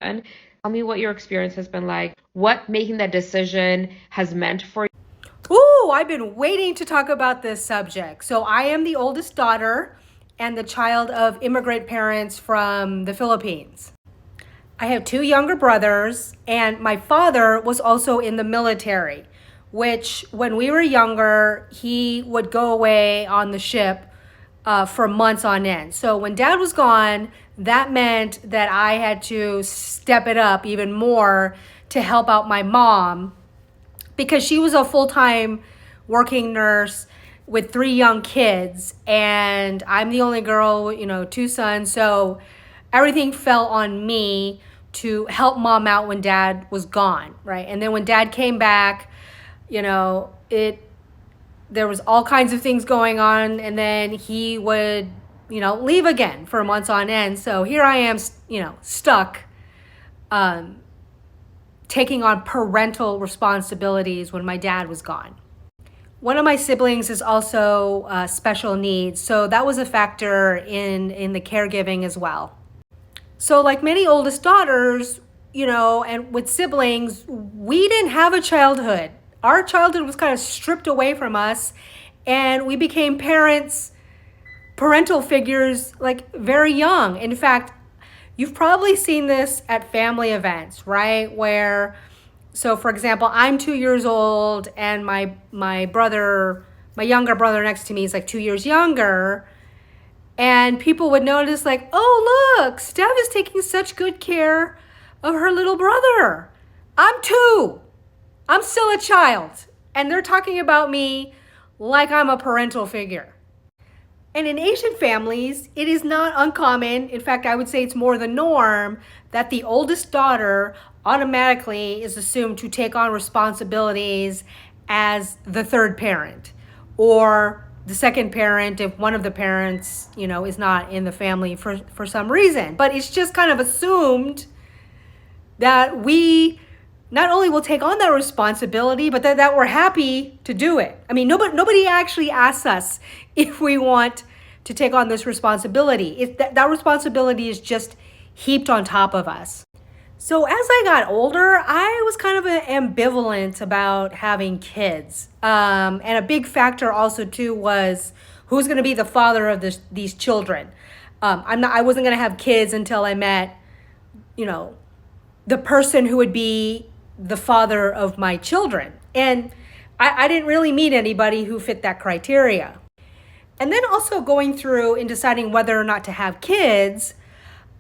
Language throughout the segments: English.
And tell me what your experience has been like, what making that decision has meant for you. Ooh, I've been waiting to talk about this subject. So, I am the oldest daughter and the child of immigrant parents from the Philippines. I have two younger brothers, and my father was also in the military, which when we were younger, he would go away on the ship for months on end. So when dad was gone, that meant that I had to step it up even more to help out my mom because she was a full-time working nurse with three young kids, and I'm the only girl, two sons. So everything fell on me to help mom out when dad was gone, right? And then when dad came back, it there was all kinds of things going on, and then he would leave again for months on end. So here I am, stuck taking on parental responsibilities when my dad was gone. One of my siblings is also special needs, so that was a factor in the caregiving as well. So, like many oldest daughters, and with siblings, we didn't have a childhood. Our childhood was kind of stripped away from us, and we became parental figures, like very young. In fact, you've probably seen this at family events, right? So for example, I'm 2 years old, and my younger brother next to me is like 2 years younger. And people would notice, like, oh, look, Steph is taking such good care of her little brother. I'm two. I'm still a child. And they're talking about me like I'm a parental figure. And in Asian families, it is not uncommon. In fact, I would say it's more the norm that the oldest daughter automatically is assumed to take on responsibilities as the third parent or the second parent if one of the parents, is not in the family for some reason. But it's just kind of assumed that we not only will take on that responsibility, but that we're happy to do it. I mean, nobody actually asks us if we want to take on this responsibility. That responsibility is just heaped on top of us. So as I got older, I was kind of ambivalent about having kids. And a big factor also too was who's going to be the father of these children. I wasn't going to have kids until I met, the person who would be the father of my children. And I didn't really meet anybody who fit that criteria. And then also going through and deciding whether or not to have kids,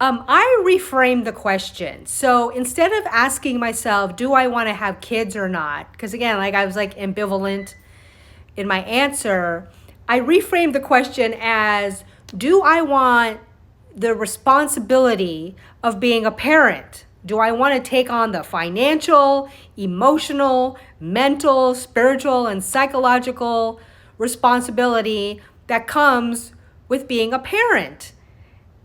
I reframed the question. So instead of asking myself, do I want to have kids or not? Because again, like I was like ambivalent in my answer. I reframed the question as, do I want the responsibility of being a parent? Do I want to take on the financial, emotional, mental, spiritual, and psychological responsibility that comes with being a parent?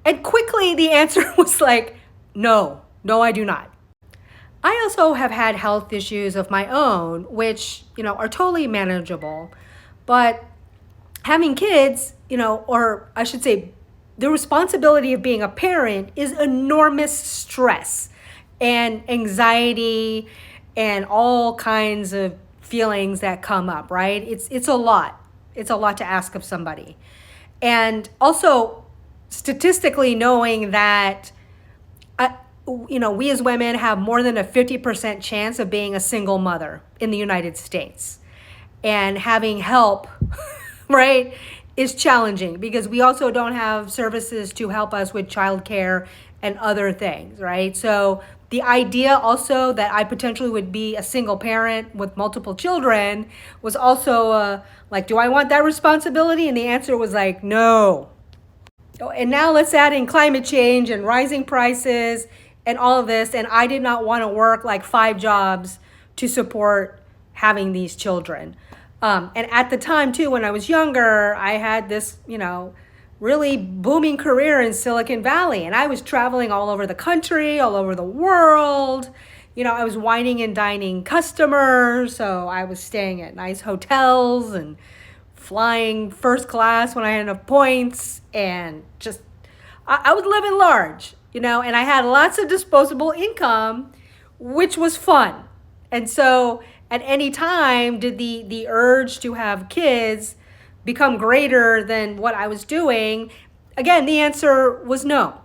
And quickly the answer was like, no, I do not. I also have had health issues of my own, which, are totally manageable. But having kids, or I should say, the responsibility of being a parent is enormous stress and anxiety and all kinds of feelings that come up, right? It's a lot. It's a lot to ask of somebody. And also, statistically knowing that we as women have more than a 50% chance of being a single mother in the United States, and having help right, is challenging because we also don't have services to help us with childcare and other things, right? So the idea also that I potentially would be a single parent with multiple children was also like, do I want that responsibility? And the answer was like, no. And now let's add in climate change and rising prices and all of this. And I did not want to work like 5 jobs to support having these children. And at the time too, when I was younger, I had this, really booming career in Silicon Valley. And I was traveling all over the country, all over the world. I was wining and dining customers. So I was staying at nice hotels and flying first class when I had enough points, and just I was living large. and I had lots of disposable income, which was fun. And so at any time did the urge to have kids become greater than what I was doing? Again, the answer was no.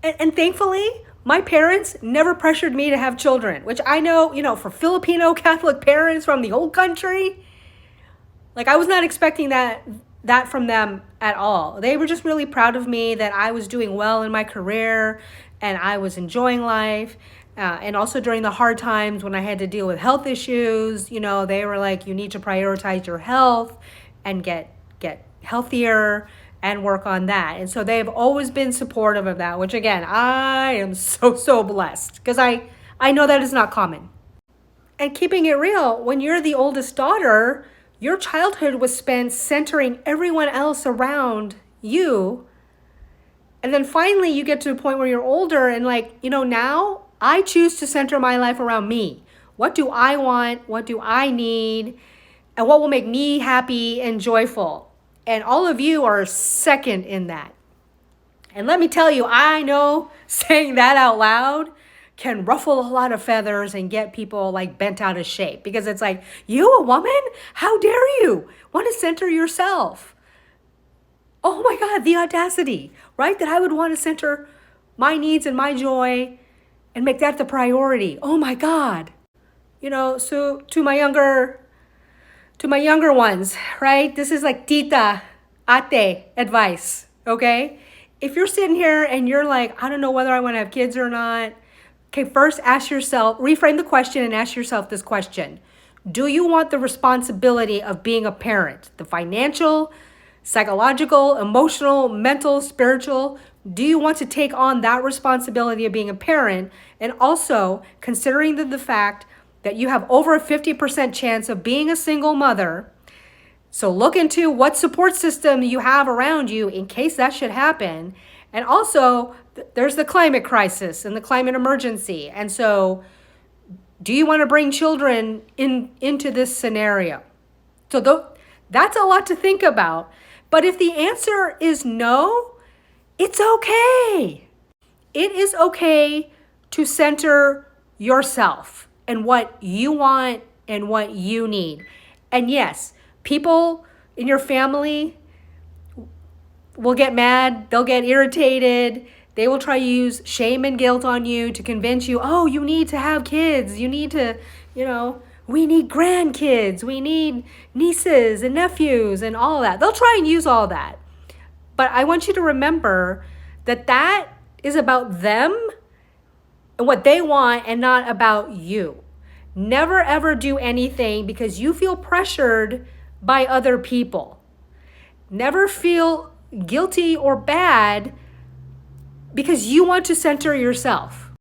And thankfully, my parents never pressured me to have children, which I know, for Filipino Catholic parents from the old country, like I was not expecting that from them at all. They were just really proud of me that I was doing well in my career and I was enjoying life. And also during the hard times when I had to deal with health issues, they were like, you need to prioritize your health and get healthier and work on that. And so they've always been supportive of that, which again, I am so blessed because I know that is not common. And keeping it real, when you're the oldest daughter, your childhood was spent centering everyone else around you. And then finally you get to a point where you're older and now I choose to center my life around me. What do I want? What do I need? And what will make me happy and joyful? And all of you are second in that. And let me tell you, I know saying that out loud can ruffle a lot of feathers and get people bent out of shape because it's like, you a woman? How dare you want to center yourself? Oh my God, the audacity, right? That I would want to center my needs and my joy and make that the priority. Oh my God. So to my younger ones, right? This is like tita, ate advice, okay? If you're sitting here and you're like, I don't know whether I want to have kids or not. Okay, first ask yourself, reframe the question and ask yourself this question. Do you want the responsibility of being a parent? The financial, psychological, emotional, mental, spiritual? Do you want to take on that responsibility of being a parent? And also considering the fact that you have over a 50% chance of being a single mother. So look into what support system you have around you in case that should happen. And also, there's the climate crisis and the climate emergency. And so do you want to bring children into this scenario? So that's a lot to think about. But if the answer is no, it's okay. It is okay to center yourself and what you want and what you need. And yes, people in your family will get mad, they'll get irritated, they will try to use shame and guilt on you to convince you, oh, you need to have kids, you need to, we need grandkids, we need nieces and nephews and all that. They'll try and use all that. But I want you to remember that is about them and what they want and not about you. Never ever do anything because you feel pressured by other people. Never feel guilty or bad because you want to center yourself.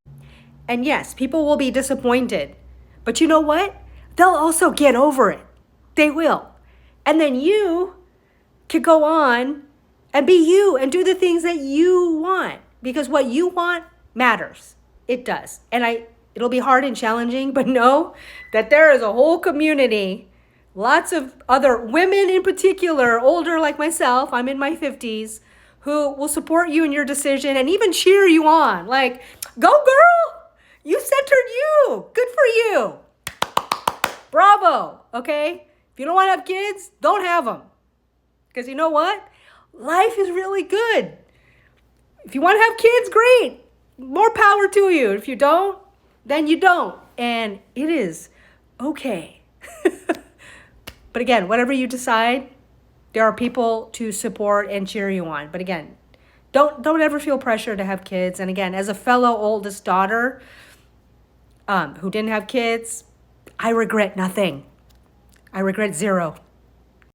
And yes, people will be disappointed. But you know what? They'll also get over it. They will. And then you can go on and be you and do the things that you want because what you want matters. It does. And it'll be hard and challenging, but know that there is a whole community, lots of other women in particular, older like myself, I'm in my 50s, who will support you in your decision and even cheer you on. Like, go girl, you centered you, good for you. Bravo, okay? If you don't want to have kids, don't have them. Because you know what? Life is really good. If you want to have kids, great. More power to you. If you don't, then you don't. And it is okay. But again, whatever you decide, there are people to support and cheer you on. But again, don't ever feel pressure to have kids. And again, as a fellow oldest daughter who didn't have kids, I regret nothing. I regret zero.